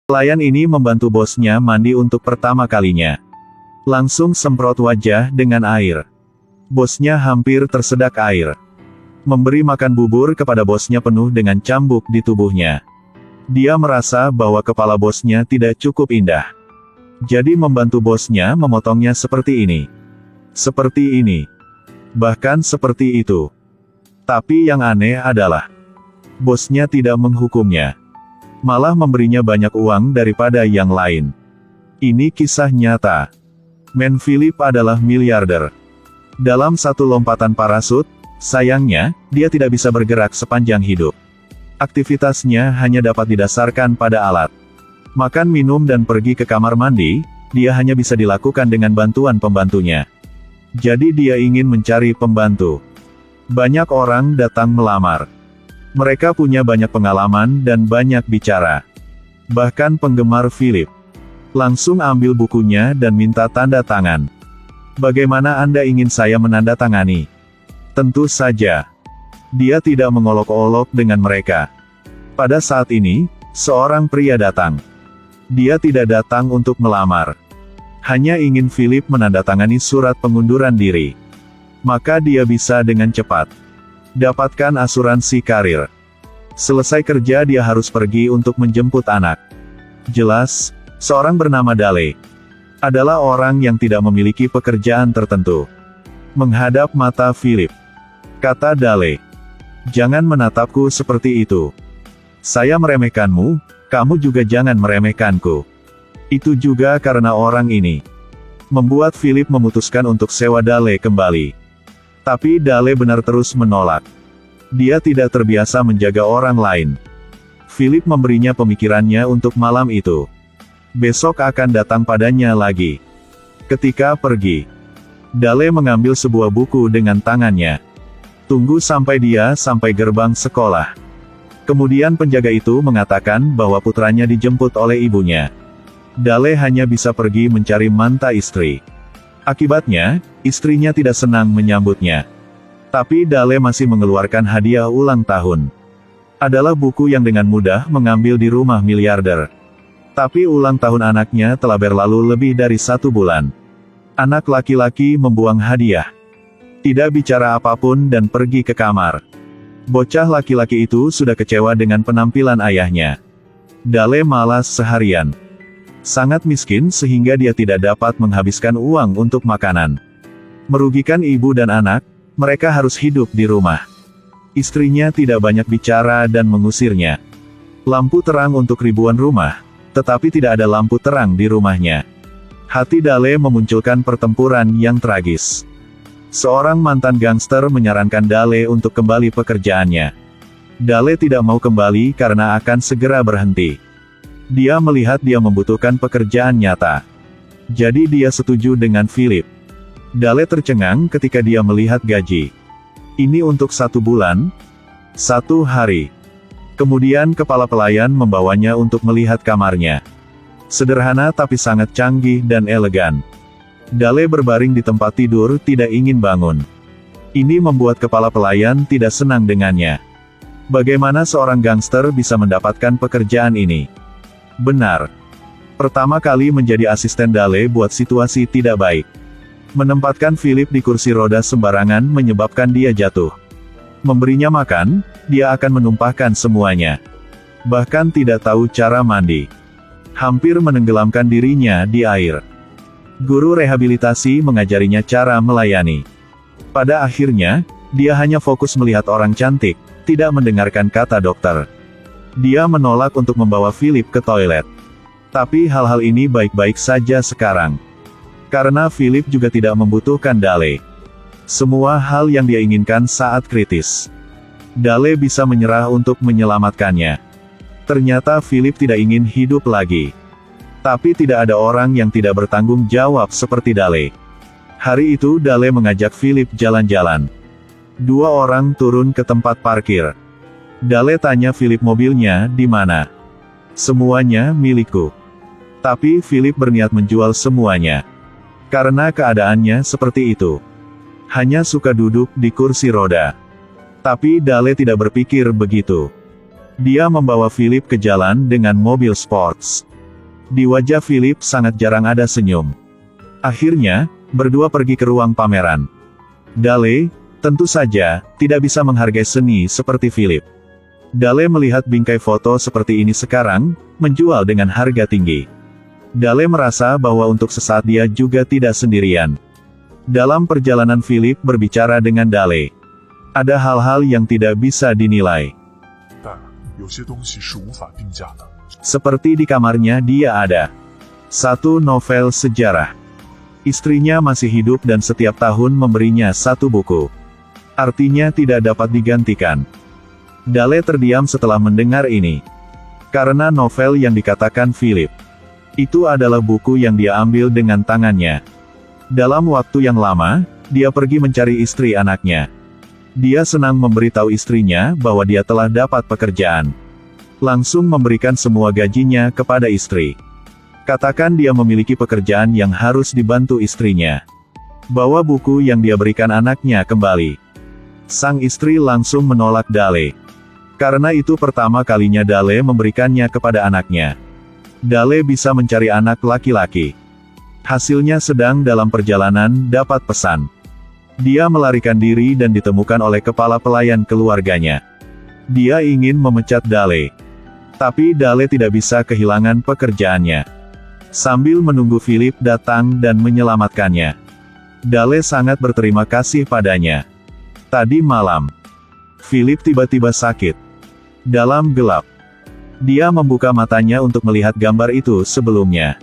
Pelayan ini membantu bosnya mandi untuk pertama kalinya. Langsung semprot wajah dengan air. Bosnya hampir tersedak air. Memberi makan bubur kepada bosnya penuh dengan cambuk di tubuhnya. Dia merasa bahwa kepala bosnya tidak cukup indah. Jadi membantu bosnya memotongnya seperti ini. Seperti ini. Bahkan seperti itu. Tapi yang aneh adalah, bosnya tidak menghukumnya. Malah memberinya banyak uang daripada yang lain. Ini kisah nyata. Men Philip adalah miliarder. Dalam satu lompatan parasut, sayangnya, dia tidak bisa bergerak sepanjang hidup. Aktivitasnya hanya dapat didasarkan pada alat. Makan, minum dan pergi ke kamar mandi, dia hanya bisa dilakukan dengan bantuan pembantunya. Jadi dia ingin mencari pembantu. Banyak orang datang melamar. Mereka punya banyak pengalaman dan banyak bicara. Bahkan penggemar Philip langsung ambil bukunya dan minta tanda tangan. Bagaimana Anda ingin saya menandatangani? Tentu saja. Dia tidak mengolok-olok dengan mereka. Pada saat ini, seorang pria datang. Dia tidak datang untuk melamar. Hanya ingin Philip menandatangani surat pengunduran diri. Maka dia bisa dengan cepat dapatkan asuransi karir. Selesai kerja dia harus pergi untuk menjemput anak. Jelas, seorang bernama Dale adalah orang yang tidak memiliki pekerjaan tertentu. Menghadap mata Philip, kata Dale, "Jangan menatapku seperti itu. Saya meremehkanmu, kamu juga jangan meremehkanku." Itu juga karena orang ini membuat Philip memutuskan untuk sewa Dale kembali. Tapi Dale benar terus menolak. Dia tidak terbiasa menjaga orang lain. Philip memberinya pemikirannya untuk malam itu. Besok akan datang padanya lagi. Ketika pergi, Dale mengambil sebuah buku dengan tangannya. Tunggu sampai dia sampai gerbang sekolah. Kemudian penjaga itu mengatakan bahwa putranya dijemput oleh ibunya. Dale hanya bisa pergi mencari mantan istri. Akibatnya, istrinya tidak senang menyambutnya. Tapi Dale masih mengeluarkan hadiah ulang tahun. Adalah buku yang dengan mudah mengambil di rumah miliarder. Tapi ulang tahun anaknya telah berlalu lebih dari 1 bulan. Anak laki-laki membuang hadiah. Tidak bicara apapun dan pergi ke kamar. Bocah laki-laki itu sudah kecewa dengan penampilan ayahnya. Dale malas seharian. Sangat miskin sehingga dia tidak dapat menghabiskan uang untuk makanan. Merugikan ibu dan anak, mereka harus hidup di rumah. Istrinya tidak banyak bicara dan mengusirnya. Lampu terang untuk ribuan rumah, tetapi tidak ada lampu terang di rumahnya. Hati Dale memunculkan pertempuran yang tragis. Seorang mantan gangster menyarankan Dale untuk kembali pekerjaannya. Dale tidak mau kembali karena akan segera berhenti. Dia melihat dia membutuhkan pekerjaan nyata. Jadi dia setuju dengan Philip. Dale tercengang ketika dia melihat gaji. Ini untuk 1 bulan, 1 hari. Kemudian kepala pelayan membawanya untuk melihat kamarnya. Sederhana tapi sangat canggih dan elegan. Dale berbaring di tempat tidur tidak ingin bangun. Ini membuat kepala pelayan tidak senang dengannya. Bagaimana seorang gangster bisa mendapatkan pekerjaan ini? Benar. Pertama kali menjadi asisten Dale buat situasi tidak baik. Menempatkan Philip di kursi roda sembarangan menyebabkan dia jatuh. Memberinya makan, dia akan menumpahkan semuanya. Bahkan tidak tahu cara mandi. Hampir menenggelamkan dirinya di air. Guru rehabilitasi mengajarinya cara melayani. Pada akhirnya, dia hanya fokus melihat orang cantik, tidak mendengarkan kata dokter. Dia menolak untuk membawa Philip ke toilet. Tapi hal-hal ini baik-baik saja sekarang. Karena Philip juga tidak membutuhkan Dale. Semua hal yang dia inginkan saat kritis. Dale bisa menyerah untuk menyelamatkannya. Ternyata Philip tidak ingin hidup lagi. Tapi tidak ada orang yang tidak bertanggung jawab seperti Dale. Hari itu Dale mengajak Philip jalan-jalan. 2 orang turun ke tempat parkir. Dale tanya Philip mobilnya di mana. Semuanya milikku. Tapi Philip berniat menjual semuanya. Karena keadaannya seperti itu. Hanya suka duduk di kursi roda. Tapi Dale tidak berpikir begitu. Dia membawa Philip ke jalan dengan mobil sports. Di wajah Philip sangat jarang ada senyum. Akhirnya, berdua pergi ke ruang pameran. Dale, tentu saja, tidak bisa menghargai seni seperti Philip. Dale melihat bingkai foto seperti ini sekarang, menjual dengan harga tinggi. Dale merasa bahwa untuk sesaat dia juga tidak sendirian. Dalam perjalanan Philip berbicara dengan Dale. Ada hal-hal yang tidak bisa dinilai. Seperti di kamarnya dia ada satu novel sejarah. Istrinya masih hidup dan setiap tahun memberinya satu buku. Artinya tidak dapat digantikan. Dale terdiam setelah mendengar ini. Karena novel yang dikatakan Philip itu adalah buku yang dia ambil dengan tangannya. Dalam waktu yang lama, dia pergi mencari istri anaknya. Dia senang memberitahu istrinya bahwa dia telah dapat pekerjaan. Langsung memberikan semua gajinya kepada istri. Katakan dia memiliki pekerjaan yang harus dibantu istrinya. Bawa buku yang dia berikan anaknya kembali. Sang istri langsung menolak Dale. Karena itu pertama kalinya Dale memberikannya kepada anaknya. Dale bisa mencari anak laki-laki. Hasilnya sedang dalam perjalanan dapat pesan. Dia melarikan diri dan ditemukan oleh kepala pelayan keluarganya. Dia ingin memecat Dale. Tapi Dale tidak bisa kehilangan pekerjaannya. Sambil menunggu Philip datang dan menyelamatkannya. Dale sangat berterima kasih padanya. Tadi malam, Philip tiba-tiba sakit. Dalam gelap, dia membuka matanya untuk melihat gambar itu sebelumnya.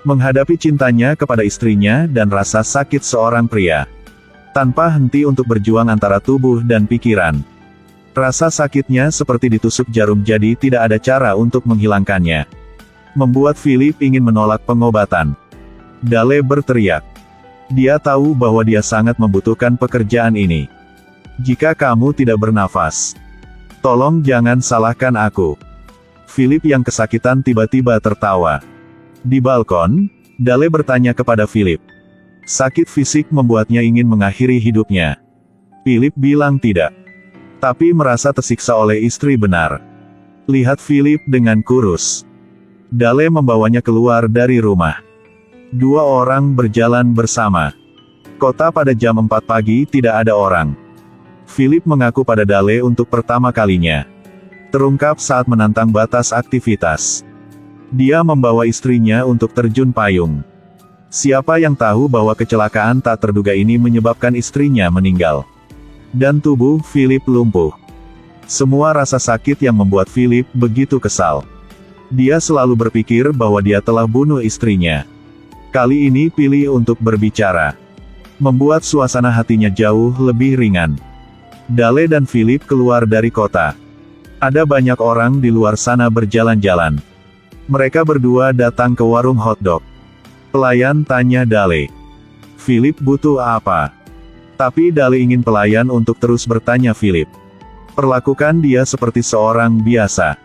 Menghadapi cintanya kepada istrinya dan rasa sakit seorang pria. Tanpa henti untuk berjuang antara tubuh dan pikiran. Rasa sakitnya seperti ditusuk jarum jadi tidak ada cara untuk menghilangkannya. Membuat Philip ingin menolak pengobatan. Dale berteriak. Dia tahu bahwa dia sangat membutuhkan pekerjaan ini. Jika kamu tidak bernafas, tolong jangan salahkan aku. Philip yang kesakitan tiba-tiba tertawa. Di balkon, Dale bertanya kepada Philip. Sakit fisik membuatnya ingin mengakhiri hidupnya. Philip bilang tidak. Tapi merasa tersiksa oleh istri benar. Lihat Philip dengan kurus. Dale membawanya keluar dari rumah. Dua orang berjalan bersama. Kota pada jam 4 pagi tidak ada orang. Philip mengaku pada Dale untuk pertama kalinya. Terungkap saat menantang batas aktivitas. Dia membawa istrinya untuk terjun payung. Siapa yang tahu bahwa kecelakaan tak terduga ini menyebabkan istrinya meninggal. Dan tubuh Philip lumpuh. Semua rasa sakit yang membuat Philip begitu kesal. Dia selalu berpikir bahwa dia telah bunuh istrinya. Kali ini pilih untuk berbicara. Membuat suasana hatinya jauh lebih ringan. Dale dan Philip keluar dari kota. Ada banyak orang di luar sana berjalan-jalan. Mereka berdua datang ke warung hotdog. Pelayan tanya Dale. Philip butuh apa? Tapi Dale ingin pelayan untuk terus bertanya Philip. Perlakukan dia seperti seorang biasa.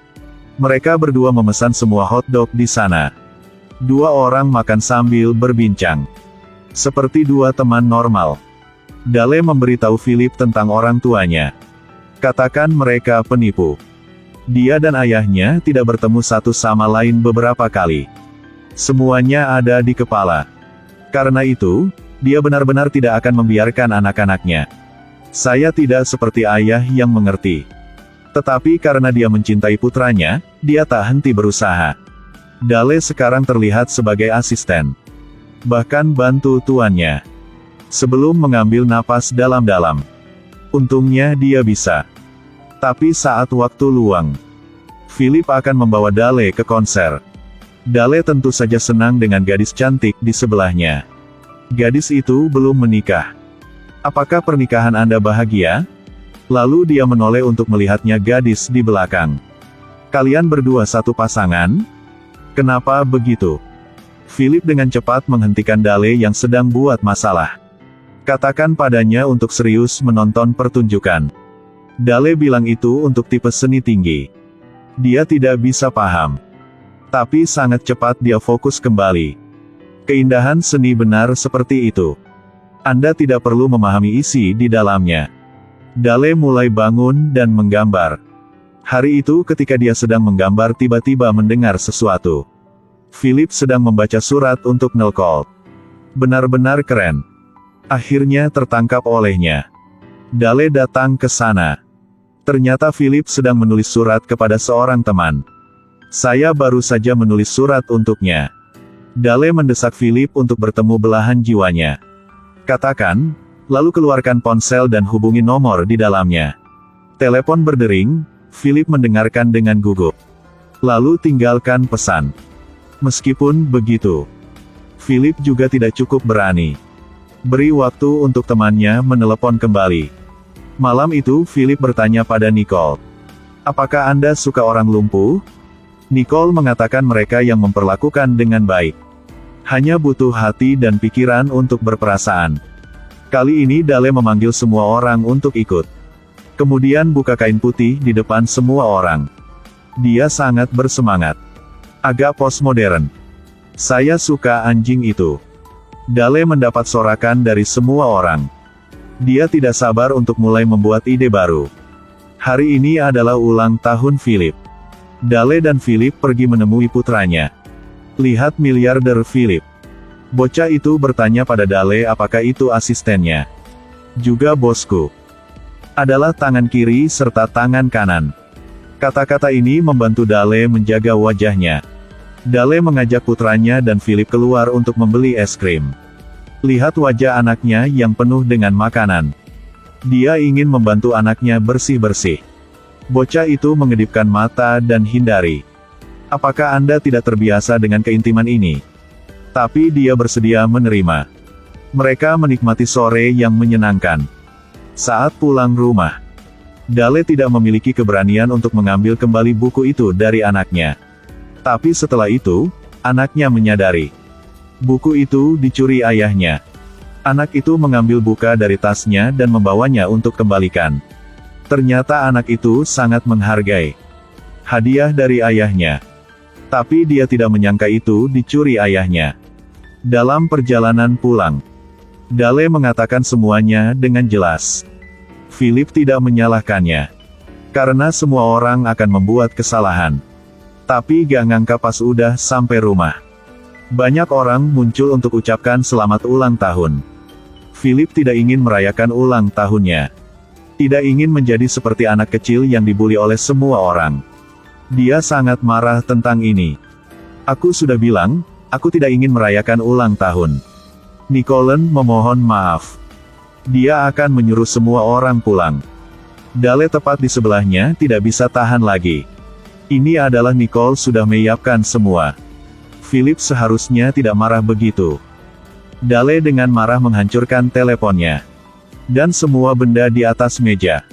Mereka berdua memesan semua hotdog di sana. Dua orang makan sambil berbincang. Seperti dua teman normal. Dale memberitahu Philip tentang orang tuanya. Katakan mereka penipu. Dia dan ayahnya tidak bertemu satu sama lain beberapa kali. Semuanya ada di kepala. Karena itu, dia benar-benar tidak akan membiarkan anak-anaknya. Saya tidak seperti ayah yang mengerti. Tetapi karena dia mencintai putranya, dia tak henti berusaha. Dale sekarang terlihat sebagai asisten. Bahkan bantu tuannya. Sebelum mengambil napas dalam-dalam. Untungnya dia bisa. Tapi saat waktu luang, Philip akan membawa Dale ke konser. Dale tentu saja senang dengan gadis cantik di sebelahnya. Gadis itu belum menikah. Apakah pernikahan Anda bahagia? Lalu dia menoleh untuk melihatnya gadis di belakang. Kalian berdua satu pasangan? Kenapa begitu? Philip dengan cepat menghentikan Dale yang sedang buat masalah. Katakan padanya untuk serius menonton pertunjukan. Dale bilang itu untuk tipe seni tinggi. Dia tidak bisa paham. Tapi sangat cepat dia fokus kembali. Keindahan seni benar seperti itu. Anda tidak perlu memahami isi di dalamnya. Dale mulai bangun dan menggambar. Hari itu ketika dia sedang menggambar tiba-tiba mendengar sesuatu. Philip sedang membaca surat untuk Nicole. Benar-benar keren. Akhirnya tertangkap olehnya. Dale datang ke sana. Ternyata Philip sedang menulis surat kepada seorang teman. Saya baru saja menulis surat untuknya. Dale mendesak Philip untuk bertemu belahan jiwanya. Katakan, lalu keluarkan ponsel dan hubungi nomor di dalamnya. Telepon berdering, Philip mendengarkan dengan gugup. Lalu tinggalkan pesan. Meskipun begitu, Philip juga tidak cukup berani. Beri waktu untuk temannya menelepon kembali. Malam itu Philip bertanya pada Nicole. Apakah Anda suka orang lumpuh? Nicole mengatakan mereka yang memperlakukan dengan baik. Hanya butuh hati dan pikiran untuk berperasaan. Kali ini Dale memanggil semua orang untuk ikut. Kemudian buka kain putih di depan semua orang. Dia sangat bersemangat. Agak postmodern. Saya suka anjing itu. Dale mendapat sorakan dari semua orang. Dia tidak sabar untuk mulai membuat ide baru. Hari ini adalah ulang tahun Philip. Dale dan Philip pergi menemui putranya. Lihat miliarder Philip. Bocah itu bertanya pada Dale apakah itu asistennya. Juga bosku. Adalah tangan kiri serta tangan kanan. Kata-kata ini membantu Dale menjaga wajahnya. Dale mengajak putranya dan Philip keluar untuk membeli es krim. Lihat wajah anaknya yang penuh dengan makanan. Dia ingin membantu anaknya bersih-bersih. Bocah itu mengedipkan mata dan hindari. Apakah Anda tidak terbiasa dengan keintiman ini? Tapi dia bersedia menerima. Mereka menikmati sore yang menyenangkan. Saat pulang rumah, Dale tidak memiliki keberanian untuk mengambil kembali buku itu dari anaknya. Tapi setelah itu, anaknya menyadari. Buku itu dicuri ayahnya. Anak itu mengambil buku dari tasnya dan membawanya untuk kembalikan. Ternyata anak itu sangat menghargai hadiah dari ayahnya. Tapi dia tidak menyangka itu dicuri ayahnya. Dalam perjalanan pulang, Dale mengatakan semuanya dengan jelas. Philip tidak menyalahkannya. Karena semua orang akan membuat kesalahan. Tapi gak ngangka pas udah sampai rumah. Banyak orang muncul untuk ucapkan selamat ulang tahun. Philip tidak ingin merayakan ulang tahunnya. Tidak ingin menjadi seperti anak kecil yang dibuli oleh semua orang. Dia sangat marah tentang ini. Aku sudah bilang, aku tidak ingin merayakan ulang tahun. Nicole memohon maaf. Dia akan menyuruh semua orang pulang. Dale tepat di sebelahnya tidak bisa tahan lagi. Ini adalah Nicole sudah menyiapkan semua. Philip seharusnya tidak marah begitu. Dale dengan marah menghancurkan teleponnya. Dan semua benda di atas meja.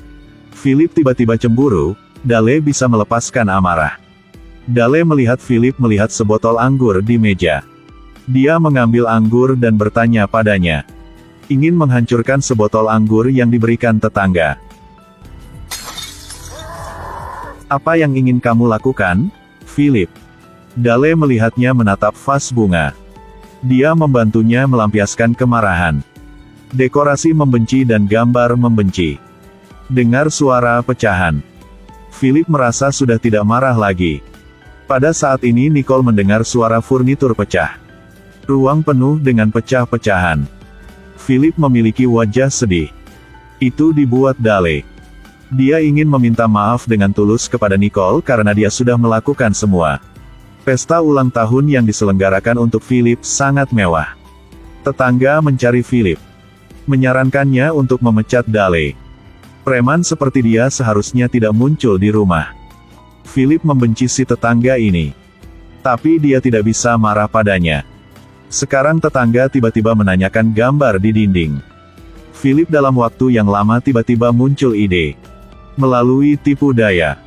Philip tiba-tiba cemburu, Dale bisa melepaskan amarah. Dale melihat Philip melihat sebotol anggur di meja. Dia mengambil anggur dan bertanya padanya. Ingin menghancurkan sebotol anggur yang diberikan tetangga. Apa yang ingin kamu lakukan, Philip? Dale melihatnya menatap vas bunga. Dia membantunya melampiaskan kemarahan. Dekorasi membenci dan gambar membenci. Dengar suara pecahan. Philip merasa sudah tidak marah lagi. Pada saat ini Nicole mendengar suara furnitur pecah. Ruang penuh dengan pecah-pecahan. Philip memiliki wajah sedih. Itu dibuat Dale. Dia ingin meminta maaf dengan tulus kepada Nicole karena dia sudah melakukan semua. Pesta ulang tahun yang diselenggarakan untuk Philip sangat mewah. Tetangga mencari Philip. Menyarankannya untuk memecat Dale. Preman seperti dia seharusnya tidak muncul di rumah. Philip membenci si tetangga ini. Tapi dia tidak bisa marah padanya. Sekarang tetangga tiba-tiba menanyakan gambar di dinding. Philip dalam waktu yang lama tiba-tiba muncul ide. Melalui tipu daya.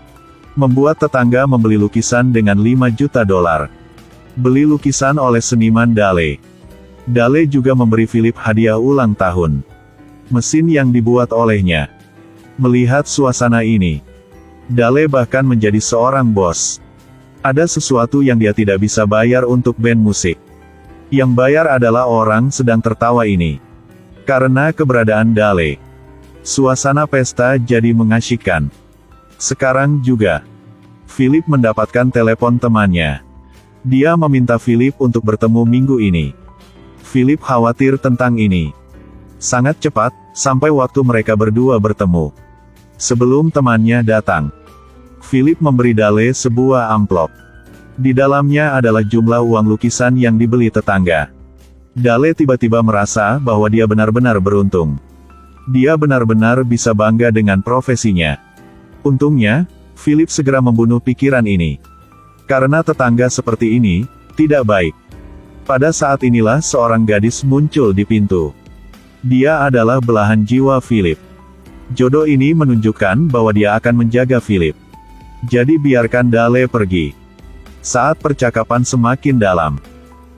Membuat tetangga membeli lukisan dengan $5 juta. Beli lukisan oleh seniman Dale. Dale juga memberi Philip hadiah ulang tahun. Mesin yang dibuat olehnya. Melihat suasana ini, Dale bahkan menjadi seorang bos. Ada sesuatu yang dia tidak bisa bayar untuk band musik. Yang bayar adalah orang sedang tertawa ini. Karena keberadaan Dale, suasana pesta jadi mengasyikkan. Sekarang juga, Philip mendapatkan telepon temannya. Dia meminta Philip untuk bertemu minggu ini. Philip khawatir tentang ini. Sangat cepat, sampai waktu mereka berdua bertemu. Sebelum temannya datang, Philip memberi Dale sebuah amplop. Di dalamnya adalah jumlah uang lukisan yang dibeli tetangga. Dale tiba-tiba merasa bahwa dia benar-benar beruntung. Dia benar-benar bisa bangga dengan profesinya. Untungnya, Philip segera membunuh pikiran ini. Karena tetangga seperti ini, tidak baik. Pada saat inilah seorang gadis muncul di pintu. Dia adalah belahan jiwa Philip. Jodoh ini menunjukkan bahwa dia akan menjaga Philip. Jadi biarkan Dale pergi. Saat percakapan semakin dalam,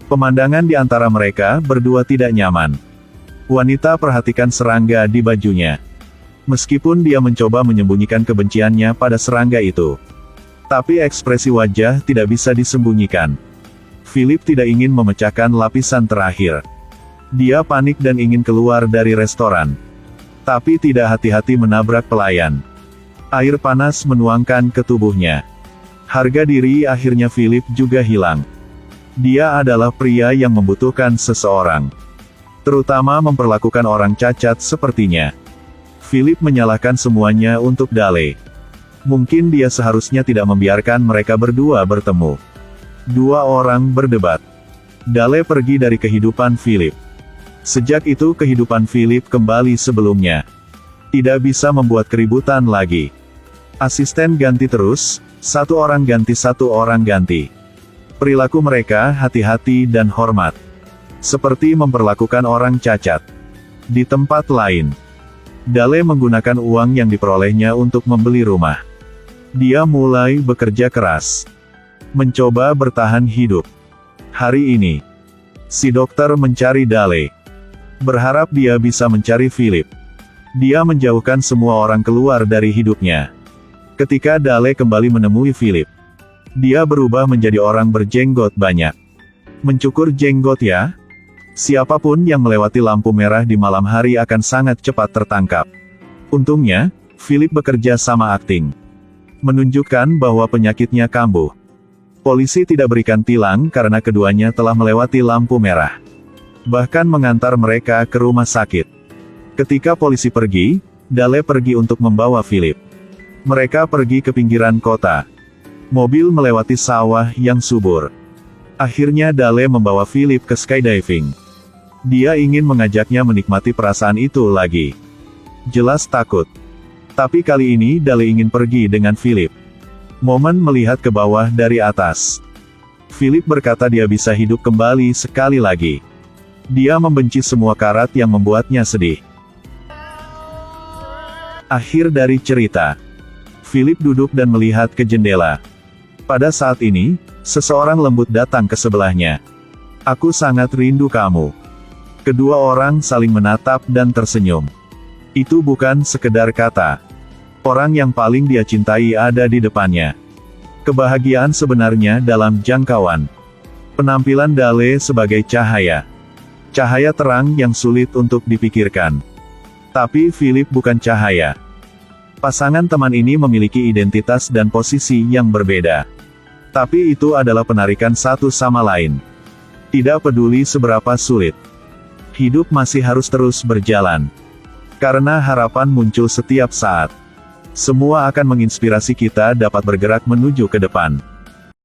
pemandangan di antara mereka berdua tidak nyaman. Wanita perhatikan serangga di bajunya. Meskipun dia mencoba menyembunyikan kebenciannya pada serangga itu, tapi ekspresi wajah tidak bisa disembunyikan. Philip tidak ingin memecahkan lapisan terakhir. Dia panik dan ingin keluar dari restoran. Tapi tidak hati-hati menabrak pelayan. Air panas menuangkan ke tubuhnya. Harga diri akhirnya Philip juga hilang. Dia adalah pria yang membutuhkan seseorang. Terutama memperlakukan orang cacat sepertinya. Philip menyalahkan semuanya untuk Dale. Mungkin dia seharusnya tidak membiarkan mereka berdua bertemu. Dua orang berdebat. Dale pergi dari kehidupan Philip. Sejak itu kehidupan Philip kembali sebelumnya. Tidak bisa membuat keributan lagi. Asisten ganti terus, satu orang ganti. Perilaku mereka hati-hati dan hormat. Seperti memperlakukan orang cacat. Di tempat lain, Dale menggunakan uang yang diperolehnya untuk membeli rumah. Dia mulai bekerja keras. Mencoba bertahan hidup. Hari ini, si dokter mencari Dale. Berharap dia bisa mencari Philip. Dia menjauhkan semua orang keluar dari hidupnya. Ketika Dale kembali menemui Philip, dia berubah menjadi orang berjenggot banyak. Mencukur jenggot ya? Siapapun yang melewati lampu merah di malam hari akan sangat cepat tertangkap. Untungnya, Philip bekerja sama akting. Menunjukkan bahwa penyakitnya kambuh. Polisi tidak berikan tilang karena keduanya telah melewati lampu merah. Bahkan mengantar mereka ke rumah sakit. Ketika polisi pergi, Dale pergi untuk membawa Philip. Mereka pergi ke pinggiran kota. Mobil melewati sawah yang subur. Akhirnya Dale membawa Philip ke skydiving. Dia ingin mengajaknya menikmati perasaan itu lagi. Jelas takut. Tapi kali ini Dale ingin pergi dengan Philip. Momen melihat ke bawah dari atas. Philip berkata dia bisa hidup kembali sekali lagi. Dia membenci semua karat yang membuatnya sedih. Akhir dari cerita. Philip duduk dan melihat ke jendela. Pada saat ini, seseorang lembut datang ke sebelahnya. Aku sangat rindu kamu. Kedua orang saling menatap dan tersenyum. Itu bukan sekedar kata. Orang yang paling dia cintai ada di depannya. Kebahagiaan sebenarnya dalam jangkauan. Penampilan Dale sebagai cahaya. Cahaya terang yang sulit untuk dipikirkan. Tapi Philip bukan cahaya. Pasangan teman ini memiliki identitas dan posisi yang berbeda. Tapi itu adalah penarikan satu sama lain. Tidak peduli seberapa sulit. Hidup masih harus terus berjalan. Karena harapan muncul setiap saat. Semua akan menginspirasi kita dapat bergerak menuju ke depan.